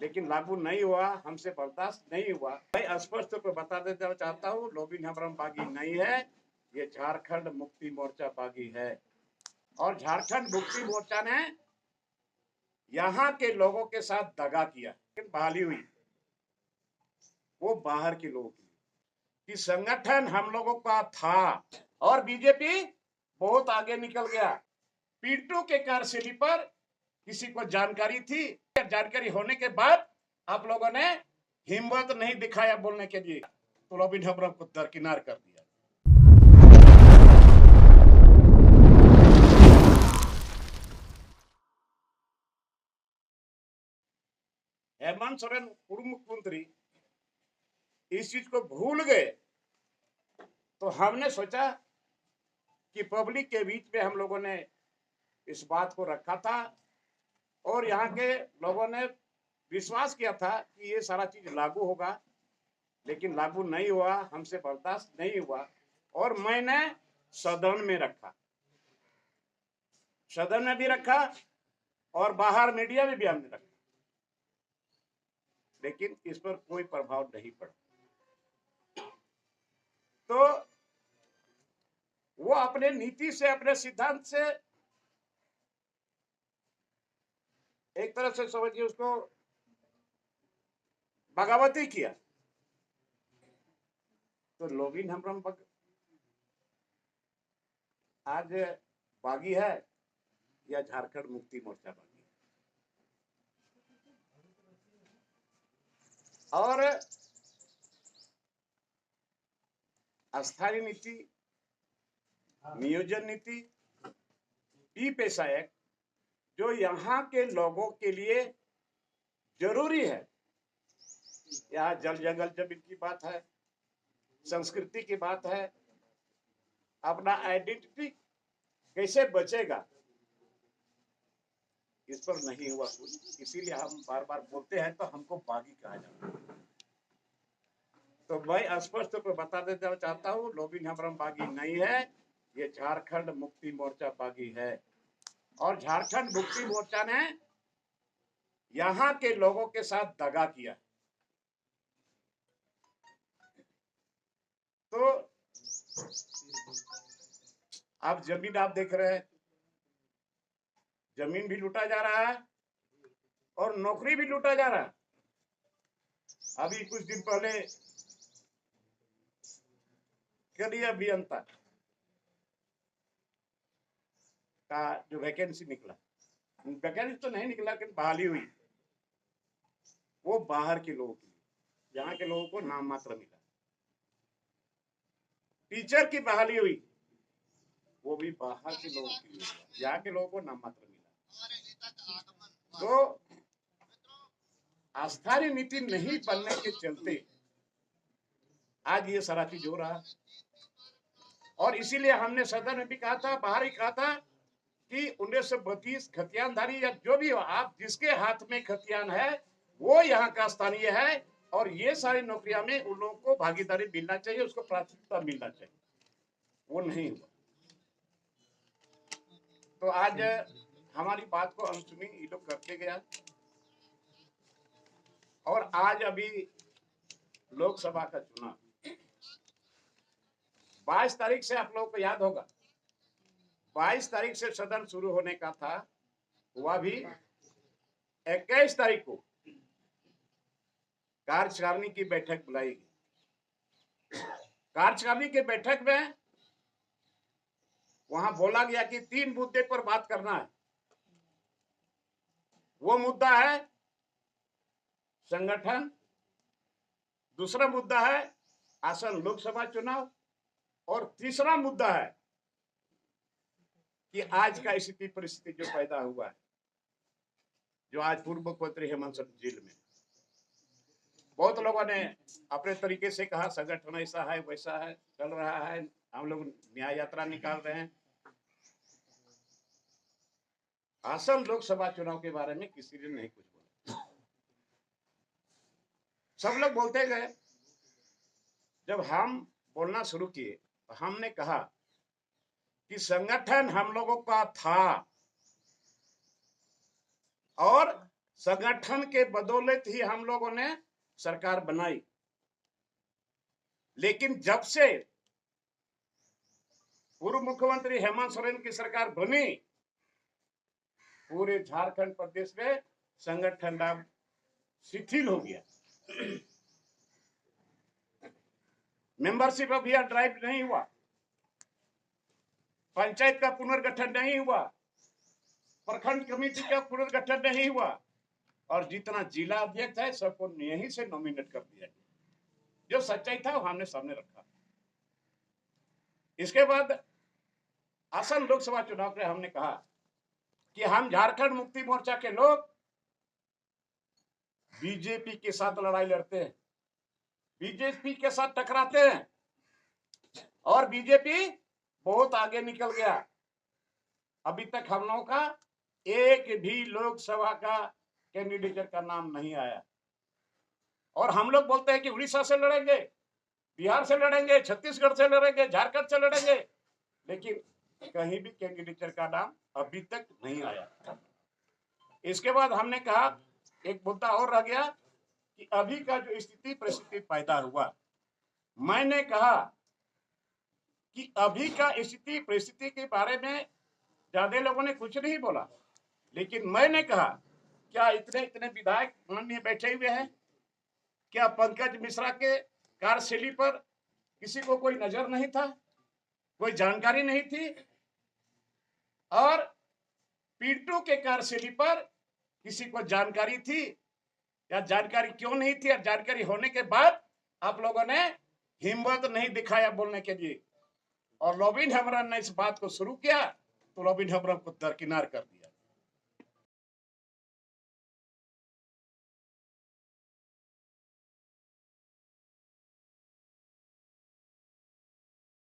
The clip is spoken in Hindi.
लेकिन लागू नहीं हुआ, हमसे बर्दाश्त नहीं हुआ। मैं स्पष्ट रूप में बता देना चाहता हूँ, लोबिन हेम्ब्रम बागी नहीं है, ये झारखंड मुक्ति मोर्चा बागी है। और झारखंड मुक्ति मोर्चा ने यहाँ के लोगों के साथ दगा किया, लेकिन बहाली हुई वो बाहर के लोगों की, कि संगठन हम लोगों का था और बीजेपी बहुत आगे निकल गया। पीटू के कार्यशैली पर किसी को जानकारी थी, जानकारी होने के बाद आप लोगों ने हिम्मत नहीं दिखाया बोलने के लिए, तो लोबिन हेम्ब्रम को दरकिनार कर दिया। हेमंत सोरेन पूर्व मुख्यमंत्री इस चीज को भूल गए, तो हमने सोचा कि पब्लिक के बीच में हम लोगों ने इस बात को रखा था और यहाँ के लोगों ने विश्वास किया था कि ये सारा चीज लागू होगा, लेकिन लागू नहीं हुआ, हमसे बर्दाश्त नहीं हुआ। और मैंने सदन में रखा, सदन में भी रखा और बाहर मीडिया में भी हमने रखा, लेकिन इस पर कोई प्रभाव नहीं पड़ा। तो वो अपने नीति से, अपने सिद्धांत से, एक तरह से समझिए उसको बगावती किया। तो लोबिन हेम्ब्रम आज बागी है या झारखंड मुक्ति मोर्चा बागी? और अस्थायी नीति, नियोजन नीति, ई पेशा एक्ट जो यहाँ के लोगों के लिए जरूरी है, यहाँ जल जंगल जमीन की बात है, संस्कृति की बात है, अपना आइडेंटिटी कैसे बचेगा, इस पर नहीं हुआ कुछ। इसीलिए हम बार बार बोलते हैं तो हमको बागी कहा जाता है। तो मैं स्पष्ट रूप में बता देना चाहता हूँ, लोबिन हेम्ब्रम बागी नहीं है, ये झारखंड मुक्ति मोर्चा बागी है। और झारखंड मुक्ति मोर्चा ने यहाँ के लोगों के साथ दगा किया। तो अब जमीन आप देख रहे हैं, जमीन भी लूटा जा रहा है और नौकरी भी लूटा जा रहा है। अभी कुछ दिन पहले करीब अभियंता का जो वैकेंसी निकला, वैकेंसी तो नहीं निकला लेकिन बहाली हुई, वो बाहर के लोगों की, यहाँ के लोगों को नाम मात्र मिला। टीचर की बहाली हुई, वो भी बाहर के लोगों की, यहाँ के लोगों को नाम मात्र मिला। तो अस्थायी नीति नहीं बनने के चलते आज ये सारा चीज हो रहा है। और इसीलिए हमने सदन में भी कहा था, बाहर ही कहा था कि 1932 खतियानधारी या जो भी हो, आप जिसके हाथ में खतियान है वो यहाँ का स्थानीय है, और ये सारी नौकरियां में उन लोगों को भागीदारी मिलना चाहिए, उसको प्राथमिकता मिलना चाहिए। वो नहीं हुआ। तो आज हमारी बात को अनसुनी ये लोग करते गया, और आज अभी लोकसभा का चुनाव 22 तारीख से, आप लोगों को याद होगा 22 तारीख से सदन शुरू होने का था, हुआ भी 21 तारीख को कार्यकारिणी की बैठक बुलाई गई। कार्यकारिणी की बैठक में वहां बोला गया कि 3 मुद्दे पर बात करना है। वो मुद्दा है संगठन, दूसरा मुद्दा है आसन लोकसभा चुनाव, और तीसरा मुद्दा है कि आज का स्थिति परिस्थिति जो पैदा हुआ है, जो आज पूर्व मुख्यमंत्री हेमंत सोरेन जेल में। बहुत लोगों ने अपने तरीके से कहा संगठन ऐसा है वैसा है, चल रहा है, हम लोग न्याय यात्रा निकाल रहे हैं। आसन लोकसभा चुनाव के बारे में किसी ने नहीं कुछ बोला, सब लोग बोलते गए। जब हम बोलना शुरू किए तो हमने कहा कि संगठन हम लोगों का था और संगठन के बदौलत ही हम लोगों ने सरकार बनाई। लेकिन जब से पूर्व मुख्यमंत्री हेमंत सोरेन की सरकार बनी, पूरे झारखंड प्रदेश में संगठन शिथिल हो गया। मेंबरशिप अभियान ड्राइव नहीं हुआ, पंचायत का पुनर्गठन नहीं हुआ, प्रखंड कमेटी का पुनर्गठन नहीं हुआ, और जितना जिला अध्यक्ष है सबको यहीं से नॉमिनेट कर दिया। जो सच्चाई था वो हमने सामने रखा। इसके बाद आसन लोकसभा चुनाव के हमने कहा कि हम झारखंड मुक्ति मोर्चा के लोग बीजेपी के साथ लड़ाई लड़ते हैं, बीजेपी के साथ टकराते हैं, और बीजेपी बहुत आगे निकल गया। अभी तक हम लोगों का एक भी लोकसभा का कैंडिडेट का नाम नहीं आया। और हम लोग बोलते हैं कि उड़ीसा से लड़ेंगे, बिहार से लड़ेंगे, छत्तीसगढ़ से लड़ेंगे, झारखंड से लड़ेंगे, लेकिन कहीं भी कैंडिडेट का नाम अभी तक नहीं आया। इसके बाद हमने कहा एक मुद्दा और रह गया कि अभी का जो स्थिति परिस्थिति पैदा हुआ, मैंने कहा कि अभी का स्थिति परिस्थिति के बारे में ज्यादा लोगों ने कुछ नहीं बोला, लेकिन मैंने कहा क्या इतने इतने विधायक माननीय बैठे हुए हैं, क्या पंकज मिश्रा के कार्यशैली पर किसी को कोई नजर नहीं था, कोई जानकारी नहीं थी? और पिंटू के कार्यशैली पर किसी को जानकारी थी या जानकारी क्यों नहीं थी? और जानकारी होने के बाद आप लोगों ने हिम्मत नहीं दिखाया बोलने के लिए, और लॉबिन हेम्ब्रम ने इस बात को शुरू किया तो लॉबिन हेम्ब्रम को दरकिनार कर दिया।